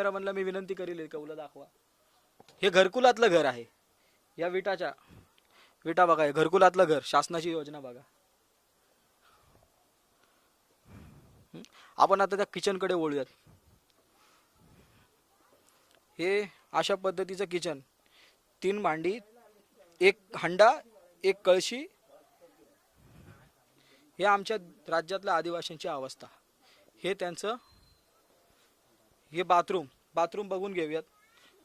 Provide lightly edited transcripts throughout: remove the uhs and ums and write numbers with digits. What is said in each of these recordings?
कॅमेरामनला मी विनंती करेल कौलं दाखवा. हे घरकुलातलं घर आहे. या विटा बघा, हे घरकुलातलं घर, शासनाची योजना बघा. आपण आता त्या किचनकडे वळूयात. हे अशा पद्धतीचं किचन, 3 भांडी, 1 हंडा, 1 कळशी. हे आमच्या राज्यातल्या आदिवासींची अवस्था. हे त्यांचं हे बाथरूम बघून घेऊयात.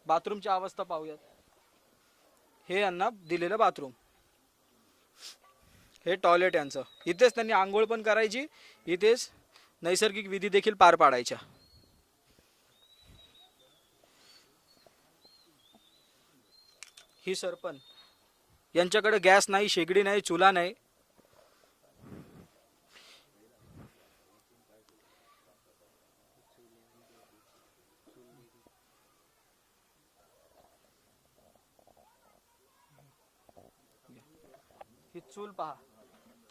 बाथरूमची अवस्था पाहूयात. हे यांना दिलेलं बाथरूम. हे टॉयलेट यांचं. इथेच त्यांनी आंघोळ पण करायची, इथेच नैसर्गिक विधी देखील पार पाडायच्या. ही सरपण, यांच्याकडे गॅस नाही, शेगडी नाही, चुला नाही. ही चूल पहा,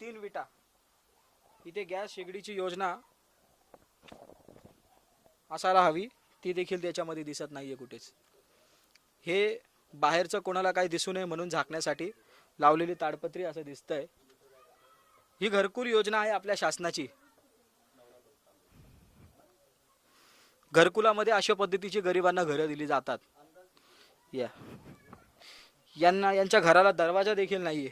3 विटा. इथे गॅस शेगडीची योजना असायला हवी, ती देखील त्याच्यामध्ये दिसत नाहीये कुठेच. हे बाहेरचं कोणाला काही दिसू नये म्हणून झाकण्यासाठी लावलेली ताडपत्री असं दिसतंय. ही घरकुल योजना आहे आपल्या शासनाची. घरकुलामध्ये अशा पद्धतीची गरिबांना घरं दिली जातात. यांच्या घराला दरवाजा देखील नाहीये.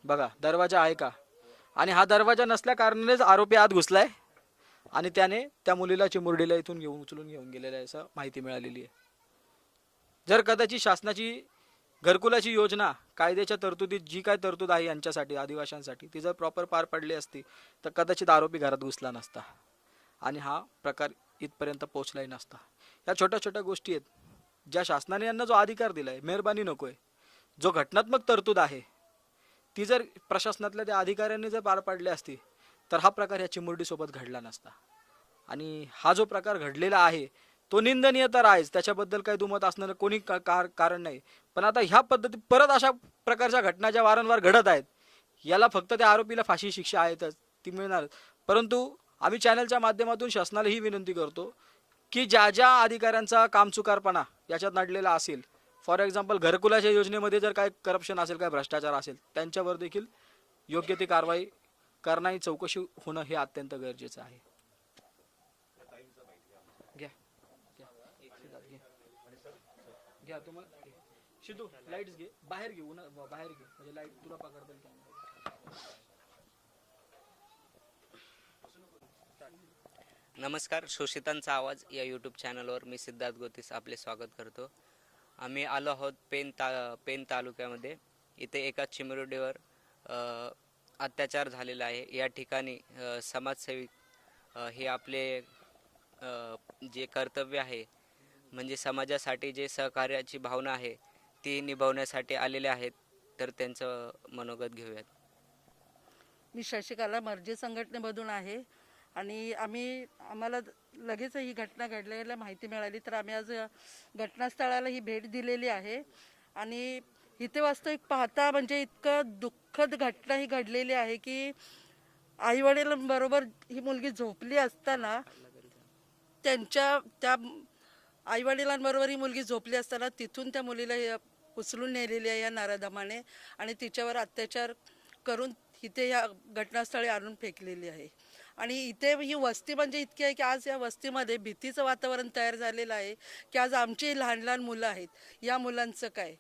बघा, दरवाजा आहे का? आणि हा दरवाजा नसल्या कारणानेच आरोपी आत घुसलाय आणि त्याने त्या मुलीला चिमुरडीला इथून उचलून घेऊन गेलेला आहे असं माहिती मिळालेली आहे. जर कदाचित शासनाची घरकुलाची योजना, कायद्याच्या तरतुदीत जी काय तरतूद आहे यांच्यासाठी, आदिवासींसाठी, ती जर प्रॉपर पार पडली असती तर कदाचित आरोपी घरात घुसला नसता आणि हा प्रकार इथपर्यंत पोहोचलाही नसता. या छोट्या छोट्या गोष्टी आहेत ज्या शासनाने यांना जो अधिकार दिलाय, मेहरबानी नकोय, जो घटनात्मक तरतूद आहे, ती जर प्रशासनातल्या त्या अधिकाऱ्यांनी जर पार पाडली असती तर हा प्रकार या चिमुरडीसोबत घडला नसता. आणि हा जो प्रकार घडलेला आहे तो निंदनीय तर आहेच, त्याच्याबद्दल काही दुमत असणारं कोणी कारण नाही. पण आता ह्या पद्धती परत अशा प्रकारच्या घटना ज्या वारंवार घडत आहेत, याला फक्त त्या आरोपीला फाशी शिक्षा आहेतच, ती मिळणार. परंतु आम्ही चॅनलच्या माध्यमातून शासनाला ही विनंती करतो की ज्या अधिकाऱ्यांचा कामचुकारपणा याच्यात नडलेला असेल, फॉर एक्झाम्पल घरकुलाच्या योजनेमध्ये जर काय करप्शन असेल, काय भ्रष्टाचार असेल, त्यांच्यावर देखील योग्य ती कारवाई करणं, चौकशी होणं हे अत्यंत गरजेचं आहे. घ्या तुम्हाला शिदू, लाईट्स घे, बाहेर घे, बाहेर घे, म्हणजे लाईट तुला पकडता येईल. नमस्कार, शोषितांचा आवाज या यूट्यूब चॅनलवर मी सिद्धार्थ गोतीस आपले स्वागत करतो. आम्ही आलो आहोत पेन तालुक्यामध्ये. इथे एका चिमुरडीवर अत्याचार झालेला आहे. या ठिकाणी समाजसेविक हे आपले जे कर्तव्य आहे, म्हणजे समाजासाठी जे सहकार्याची भावना आहे ती निभावण्यासाठी आलेले आहेत. तर त्यांचं मनोगत घेऊयात. मी शशिकला मर्जी संघटनेमधून आहे आणि आम्हाला लगेच ही घटना घडलेली माहिती मिळाली तर आम्ही आज घटनास्थळाला ही भेट दिलेली आहे. आणि इथे वास्तविक पाहता म्हणजे इतकं दुःखद घटना ही घडलेली आहे की आईवडिलांबरोबर ही मुलगी झोपली असताना, त्या आईवडिलांबरोबर ही मुलगी झोपली असताना तिथून त्या मुलीला उचलून नेलेली आहे या नराधमाने आणि तिच्यावर अत्याचार करून इथे या घटनास्थळी आणून फेकलेली आहे. आणि इथे ही वस्ती म्हणजे इतकी आहे की आज या वस्तीमध्ये भीतीचं वातावरण तयार झालेलं आहे की आज आमची लहान लहान मुलं आहेत, या मुलांचं काय.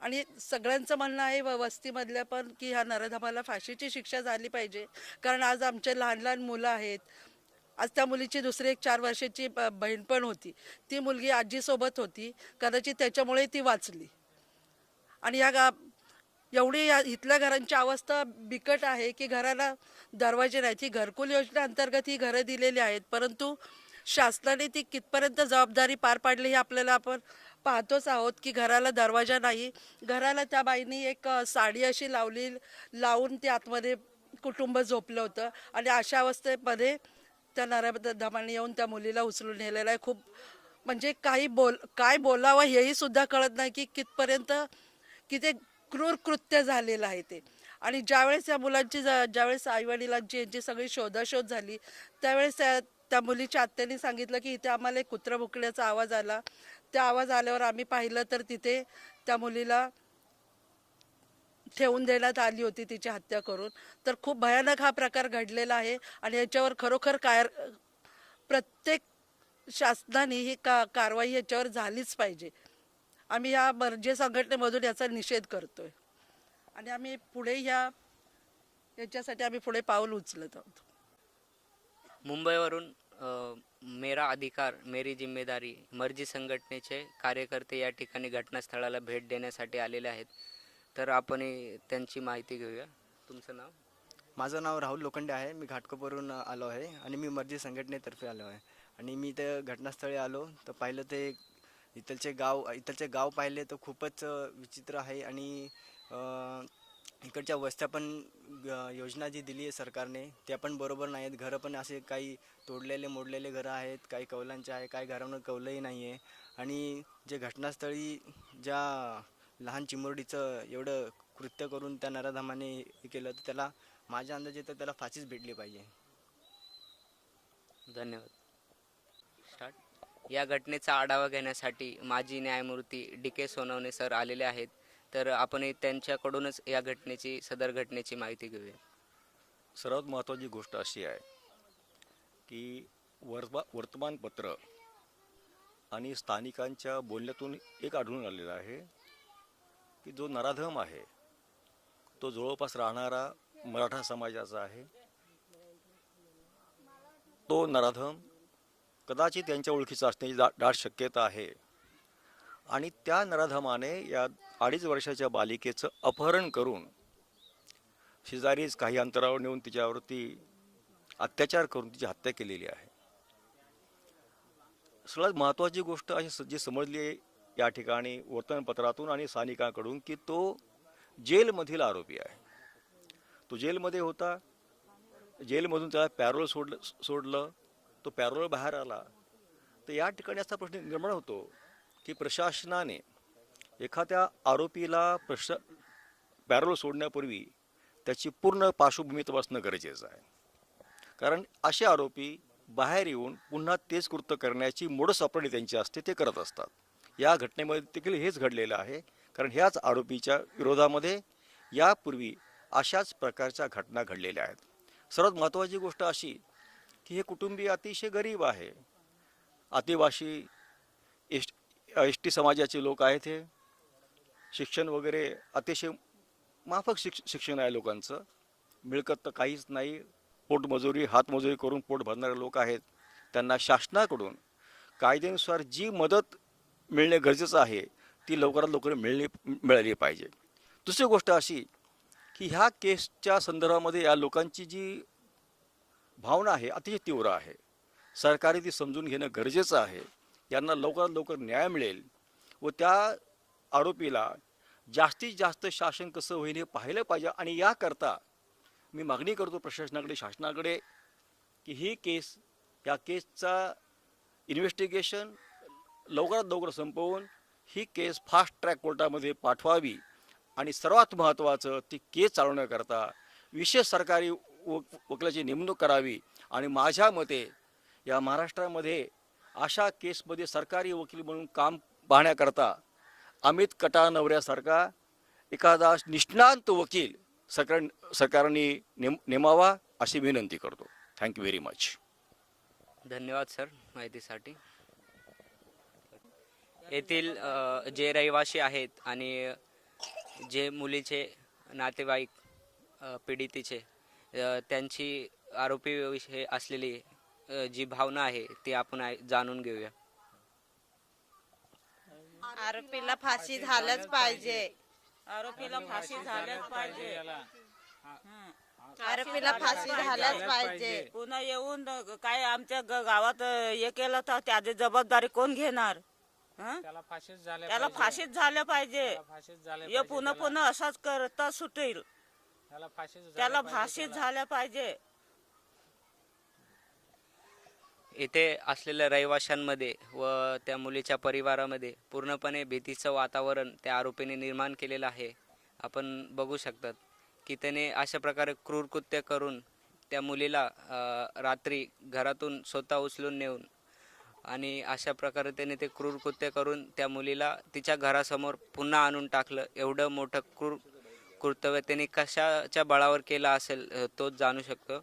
आणि सगळ्यांचं म्हणणं आहे वस्तीमधल्या पण की ह्या नराधमाला फाशीची शिक्षा झाली पाहिजे, कारण आज आमचे लहान लहान मुलं आहेत. आज त्या मुलीची दुसरी एक 4 वर्षाची बहीण पण होती, ती मुलगी आजीसोबत होती, कदाचित त्याच्यामुळे ती वाचली. आणि एवढी इथल्या घरांची अवस्था बिकट आहे की घराला दरवाजे नाहीत. ही घरकुल योजनेअंतर्गत ही घरं दिलेली आहेत, परंतु शासनाने ती कितपर्यंत जबाबदारी पार पाडली हे आपण पाहतोच आहोत की घराला दरवाजा नाही. घराला त्या बाईंनी एक साडी अशी लावून ती आतमध्ये कुटुंब झोपलं होतं आणि अशा अवस्थेमध्ये त्या नराधमांनी येऊन त्या मुलीला उचलून नेलेलं आहे. खूप म्हणजे काय बोलावं हेही सुद्धा कळत नाही की कितपर्यंत किती क्रूर कृत्य झालेलं आहे ते. आणि ज्यावेळेस या मुलांची ज्यावेळेस आईवडिलांची यांची सगळी शोधाशोध झाली त्यावेळेस त्या मुलीच्या आत्याने सांगितलं की इथे आम्हाला एक कुत्रा भुकण्याचा आवाज आला. त्या आवाज आल्यावर आम्ही पाहिलं तर तिथे त्या मुलीला ठेवून देण्यात आली होती, तिची हत्या करून. तर खूप भयानक हा प्रकार घडलेला आहे आणि याच्यावर खरोखर प्रत्येक शासनाने ही कारवाई याच्यावर झालीच पाहिजे. आम्ही या मर्जे संघटनेमधून याचा निषेध करतोय आणि आम्ही पुढे याच्यासाठी आम्ही पुढे पाऊल उचलत आहोत. मुंबईवरून मेरा अधिकार मेरी जिम्मेदारी मर्जी संघटनेचे कार्यकर्ते या ठिकाणी घटनास्थळाला भेट देण्यासाठी आलेले आहेत. तर आपण त्यांची माहिती घेऊया. तुमचं नाव? माझं नाव राहुल लोखंडे आहे. मी घाटकोपरहून आलो आहे आणि मी मर्जी संघटनेतर्फे आलो आहे. आणि मी त्या घटनास्थळी आलो तर पाहिलं ते इथलचे गाव पाहिले तर खूपच विचित्र आहे. आणि इकडच्या वस्त्या पण योजना जी दिली आहे सरकारने त्या पण बरोबर नाही आहेत. घरं पण असे काही तोडलेले मोडलेले घरं आहेत, काही कौलांचे आहे, काही घरांवर कौलही नाही आहे. आणि जे घटनास्थळी ज्या लहान चिमुरडीचं एवढं कृत्य करून त्या नराधमाने हे केलं तर त्याला माझ्या अंदाजे तर त्याला फाशीच भेटली पाहिजे. धन्यवाद. स्टार्ट. या घटनेचा आढावा घेण्यासाठी माजी न्यायमूर्ती DK सोनवणे सर आलेले आहेत. तर आपण त्यांच्याकडूनच या सदर घटनेची माहिती घेऊया. सर्वात महत्त्वाची गोष्ट अशी आहे की वर्तमानपत्र आणि स्थानिकांच्या बोलण्यातून एक आढळून आलेलं आहे की जो नराधम आहे तो जवळपास राहणारा मराठा समाजाचा आहे. तो नराधम कदाचित त्यांच्या ओळखीचा असण्याची दाट शक्यता आहे. आणि त्या नराधमाने या 2.5 वर्षाच्या बालिकेचं अपहरण करून शेजारीच काही अंतरावर नेऊन तिच्यावरती अत्याचार करून तिची हत्या केलेली आहे. सगळ्यात महत्त्वाची गोष्ट अशी जी समजली आहे या ठिकाणी वर्तमानपत्रातून आणि स्थानिकांकडून की तो जेलमधील आरोपी आहे. तो जेलमध्ये होता. जेलमधून त्याला पॅरोल सोडलं. तो पॅरोल बाहेर आला. तर या ठिकाणी असा प्रश्न निर्माण होतो की प्रशासनाने एखाद्या आरोपीला पॅरोल सोडण्यापूर्वी त्याची पूर्ण पार्श्वभूमी तपासणं गरजेचं आहे. कारण असे आरोपी बाहेर येऊन पुन्हा तेच कृत्य करण्याची मोडस ऑपरेंडी त्यांची असते, ते करत असतात. या घटनेमध्ये देखील हेच घडलेलं आहे. कारण ह्याच आरोपीच्या विरोधामध्ये यापूर्वी अशाच प्रकारच्या घटना घडलेल्या आहेत. सर्वात महत्त्वाची गोष्ट अशी की हे कुटुंबीय अतिशय गरीब आहे. आदिवासी एस टी समाजाचे लोक आहेत. हे शिक्षण वगैरे अतिशय माफक शिक्षण आहे लोकांचं. मिळकत तर काहीच नाही. पोटमजुरी हातमजुरी करून पोट भरणारे लोक आहेत. त्यांना शासनाकडून कायद्यानुसार जी मदत मिळणे गरजेचं आहे ती लवकरात लवकर मिळाली पाहिजे. दुसरी गोष्ट अशी की ह्या केसच्या संदर्भामध्ये या लोकांची जी भावना आहे अतिशय तीव्र आहे. सरकारने ती समजून घेणं गरजेचं आहे. यांना लवकरात लवकर न्याय मिळेल व त्या आरोपीला जास्तीत जास्त शासन कसं होईल हे पाहिलं पाहिजे. आणि याकरता मी मागणी करतो प्रशासनाकडे, शासनाकडे की या केसचा इन्व्हेस्टिगेशन लवकरात लवकर संपवून ही केस फास्ट ट्रॅक कोर्टामध्ये पाठवावी. आणि सर्वात महत्त्वाचं ती केस चालवण्याकरता विशेष सरकारी वकिलाची नेमणूक करावी. आणि माझ्या मते या महाराष्ट्रामध्ये अशा केसमध्ये सरकारी वकील म्हणून काम पाहण्याकरता अमित कटानवऱ्यासारखा एखादा निष्णात वकील सरकारने नेमावा अशी विनंती करतो. Thank you very much. धन्यवाद सर माहितीसाठी. येथील जे रहिवासी आहेत आणि जे मुलीचे नातेवाईक पीडितेचे त्यांची आरोपीविषयी असलेली जी भावना आहे ती आपण जाणून घेऊया. आरोपीला फाशी झालंच पाहिजे. आरोपीला फाशी झाल्याच पाहिजे. आरोपीला फाशी झाल्याच पाहिजे. पुन्हा येऊन काय आमच्या गावात हे केलं तर त्याची जबाबदारी कोण घेणार? त्याला फाशीच झालं पाहिजे. हे पुन्हा पुन्हा असाच करता सुटेल. त्याला फाशीच झाल्या पाहिजे. इथे असलेल्या रहिवाशांमध्ये व त्या मुलीच्या परिवारामध्ये पूर्णपणे भीतीचं वातावरण त्या आरोपीने निर्माण केलेलं आहे. आपण बघू शकतात की त्याने अशा प्रकारे क्रूर कृत्य करून त्या मुलीला रात्री घरातून स्वतः उचलून नेऊन आणि अशा प्रकारे त्याने ते क्रूर कृत्य करून त्या मुलीला तिच्या घरासमोर पुन्हा आणून टाकलं. एवढं मोठं क्रूर कर्तव्य त्यांनी कशाच्या बळावर केलं असेल तोच जाणू शकतो.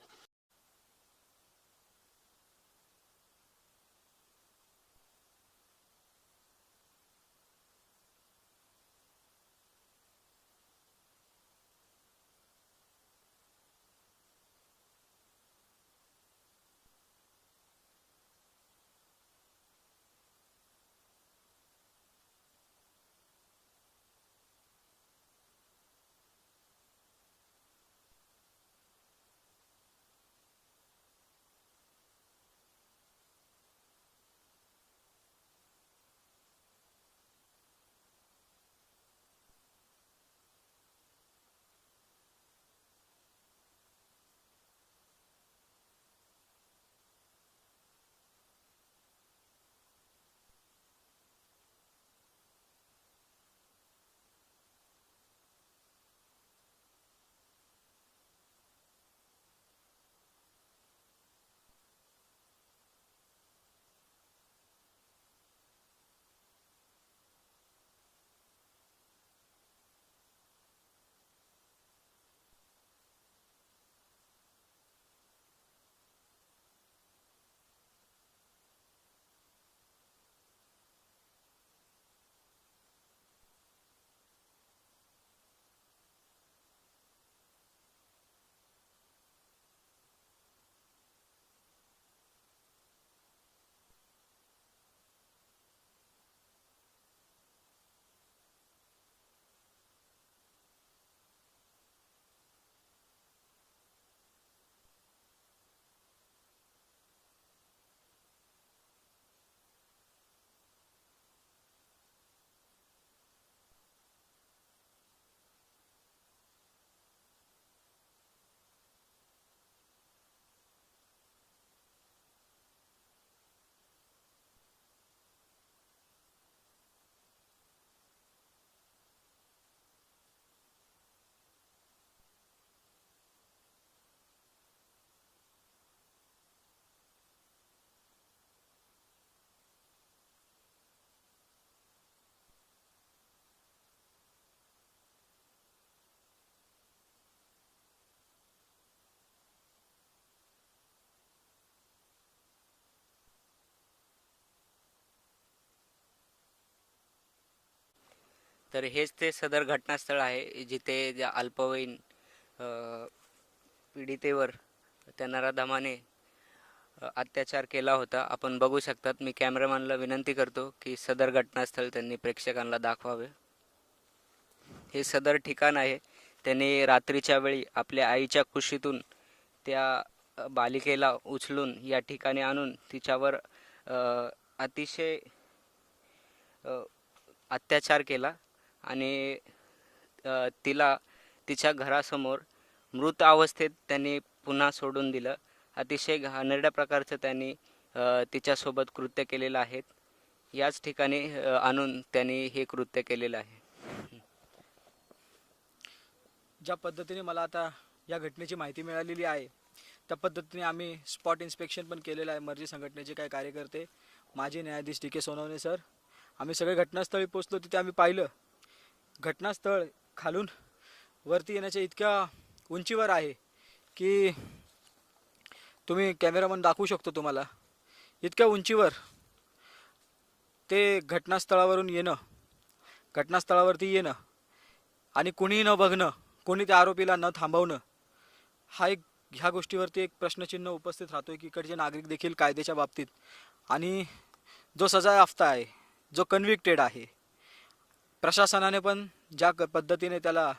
तर हेच ते सदर घटनास्थळ आहे जिथे ज्या अल्पवयीन पीडितेवर त्या नराधमाने अत्याचार केला होता. आपण बघू शकतात. मी कॅमेरामॅनला विनंती करतो की सदर घटनास्थळ त्यांनी प्रेक्षकांना दाखवावे. हे सदर ठिकाण आहे. त्यांनी रात्रीच्या वेळी आपल्या आईच्या कुशीतून त्या बालिकेला उचलून या ठिकाणी आणून तिच्यावर अतिशय अत्याचार केला आणि तिला तिच्या घरासमोर मृत अवस्थेत त्यांनी पुन्हा सोडून दिलं. अतिशय घाणेरड्या प्रकारचं त्यांनी तिच्यासोबत कृत्य केलेलं आहे. याच ठिकाणी आणून त्यांनी हे कृत्य केलेलं आहे. ज्या पद्धतीने मला आता या घटनेची माहिती मिळालेली आहे त्या पद्धतीने आम्ही स्पॉट इन्स्पेक्शन पण केलेलं आहे. मर्जी संघटनेचे काही कार्यकर्ते, माजी न्यायाधीश डी के सोनवणे सर, आम्ही सगळे घटनास्थळी पोचलो. तिथे आम्ही पाहिलं घटनास्थळ खालून वरती येण्याच्या इतक्या उंचीवर आहे की तुम्ही कॅमेरामन दाखवू शकतो तुम्हाला. इतक्या उंचीवर ते घटनास्थळावरून येणं, घटनास्थळावरती येणं आणि कुणीही न बघणं, कोणी त्या आरोपीला न थांबवणं, ह्या गोष्टीवरती एक प्रश्नचिन्ह उपस्थित राहतोय की इकडचे नागरिक देखील कायद्याच्या बाबतीत आणि जो सजायाफ्ता आहे, जो कन्व्हिक्टेड आहे, प्रशासनाने पण ज्या पद्धतीने त्याला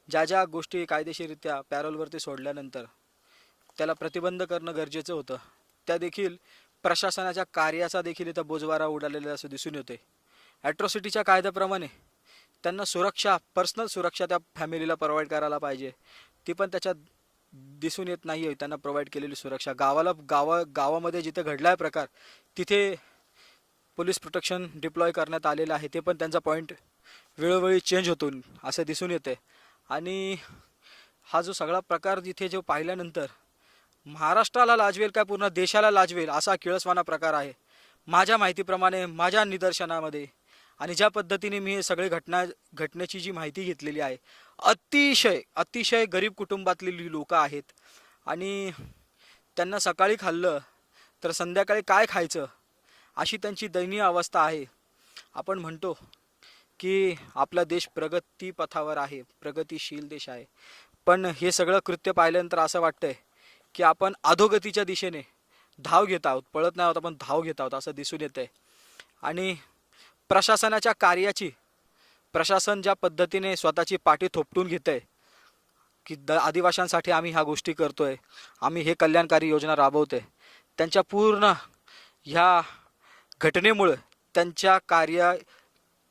ज्या गोष्टी कायदेशीररित्या पॅरोलवरती सोडल्यानंतर त्याला प्रतिबंध करणं गरजेचं होतं, त्या देखील प्रशासनाच्या कार्याचा देखील इथं बोजवारा उडालेला असं दिसून येते. ॲट्रॉसिटीच्या कायद्याप्रमाणे त्यांना सुरक्षा, पर्सनल सुरक्षा त्या फॅमिलीला प्रोव्हाइड करायला पाहिजे. ती पण त्याच्यात दिसून येत नाही आहे त्यांना प्रोव्हाइड केलेली सुरक्षा. गावामध्ये जिथे घडला आहे प्रकार तिथे पोलीस प्रोटेक्शन डिप्लॉय करण्यात आलेलं आहे. ते पण त्यांचा पॉईंट वेळोवेळी चेंज होतो असं दिसून येते. आणि हा जो सगळा प्रकार जिथे जो पाहिल्यानंतर महाराष्ट्राला लाजवेल काय पूर्ण देशाला लाजवेल असा किळसवाना प्रकार आहे. माझ्या माहितीप्रमाणे, माझ्या निदर्शनामध्ये आणि ज्या पद्धतीने मी हे सगळे घटनेची जी माहिती घेतलेली आहे, अतिशय गरीब कुटुंबातली लोक आहेत आणि त्यांना सकाळी खाल्लं तर संध्याकाळी काय खायचं अशी त्यांची दयनीय अवस्था आहे. आपण म्हणतो की आपला देश प्रगतीपथावर आहे, प्रगतिशील देश आहे, पण हे सगळं कृत्य पाहिल्यानंतर असं वाटतंय की आपण अधोगतीच्या दिशेने धाव घेत आहोत, पळत नाही आहोत, आपण धाव घेत आहोत असं दिसून येत आहे. आणि प्रशासनाच्या कार्याची, प्रशासन ज्या पद्धतीने स्वतःची पाठी थोपटून घेत आहे की आदिवाशांसाठी आम्ही ह्या गोष्टी करतोय, आम्ही हे कल्याणकारी योजना राबवतोय, त्यांच्या पूर्ण ह्या घटनेमुळे त्यांच्या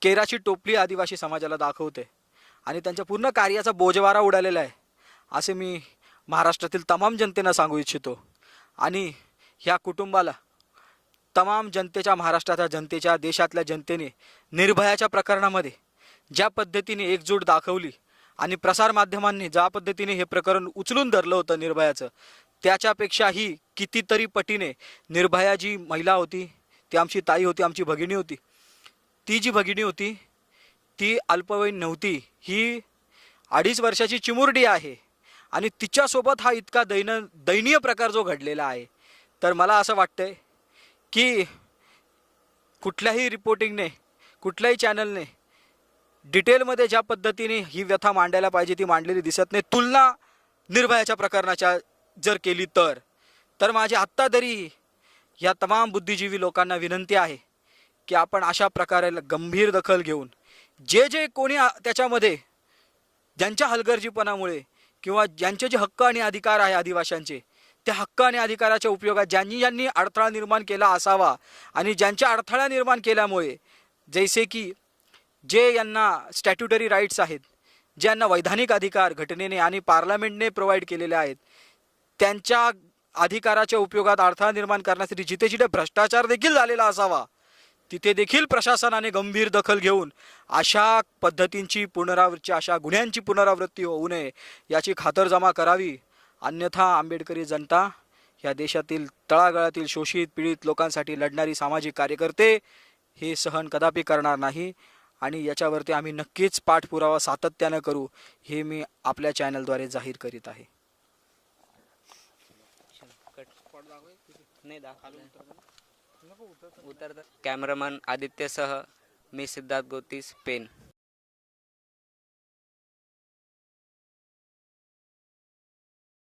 केराची टोपली आदिवासी समाजाला दाखवते आणि त्यांच्या पूर्ण कार्याचा बोजवारा उडालेला आहे असे मी महाराष्ट्रातील तमाम जनतेनं सांगू इच्छितो. आणि ह्या कुटुंबाला तमाम जनतेच्या, महाराष्ट्राच्या जनतेच्या, देशातल्या जनतेने निर्भयाच्या प्रकरणामध्ये ज्या पद्धतीने एकजूट दाखवली आणि प्रसारमाध्यमांनी ज्या पद्धतीने हे प्रकरण उचलून धरलं होतं निर्भयाचं, त्याच्यापेक्षाही कितीतरी पटीने निर्भया जी महिला होती, ती आमची ताई होती, आमची भगिनी होती. ती जी भगिनी होती ती अल्पवयीन नव्हती, ही 2.5 वर्षाची चिमुरडी आहे आणि तिच्यासोबत हा इतका दयनीय प्रकार जो घडलेला आहे. तर मला असं वाटतंय की कुठल्याही रिपोर्टिंगने, कुठल्याही चॅनलने डिटेलमध्ये ज्या पद्धतीने ही व्यथा मांडायला पाहिजे ती मांडलेली दिसत नाही. तुलना निर्भयाच्या प्रकरणाच्या जर केली तर माझी आत्ता तरी या तमाम बुद्धिजीवी लोकांना विनंती आहे की आपण अशा प्रकारे गंभीर दखल घेऊन जे कोणी त्याच्यामध्ये ज्यांच्या हलगर्जीपणामुळे किंवा ज्यांचे जे हक्क आणि अधिकार आहे आदिवाशांचे, त्या हक्क आणि अधिकाराच्या उपयोगात ज्यांनी अडथळा निर्माण केला असावा आणि ज्यांच्या अडथळा निर्माण केल्यामुळे, जैसे की जे यांना स्टॅट्युटरी राईट्स आहेत, ज्यांना वैधानिक अधिकार घटनेने आणि पार्लमेंटने प्रोव्हाइड केलेले आहेत, त्यांच्या अधिकाराच्या उपयोगात अडथळा निर्माण करण्यासाठी जिथे भ्रष्टाचार देखील झालेला असावा तिथे देखील प्रशासनाने गंभीर दखल घेऊन अशा पद्धतींची पुनरावृत्ती, अशा गुन्ह्यांची पुनरावृत्ती होऊ नये याची खातरजमा करावी. अन्यथा आंबेडकरी जनता या देशातील तळागाळातील शोषित पीडित लोकांसाठी लढणारी सामाजिक कार्यकर्ते हे सहन कदापि करणार नाही आणि याच्यावरती आम्ही नक्कीच पाठपुरावा सातत्यानं करू हे मी आपल्या चॅनलद्वारे जाहीर करीत आहे. कॅमेरामन आदित्यसह मी सिद्धार्थ गोतीस, पेन.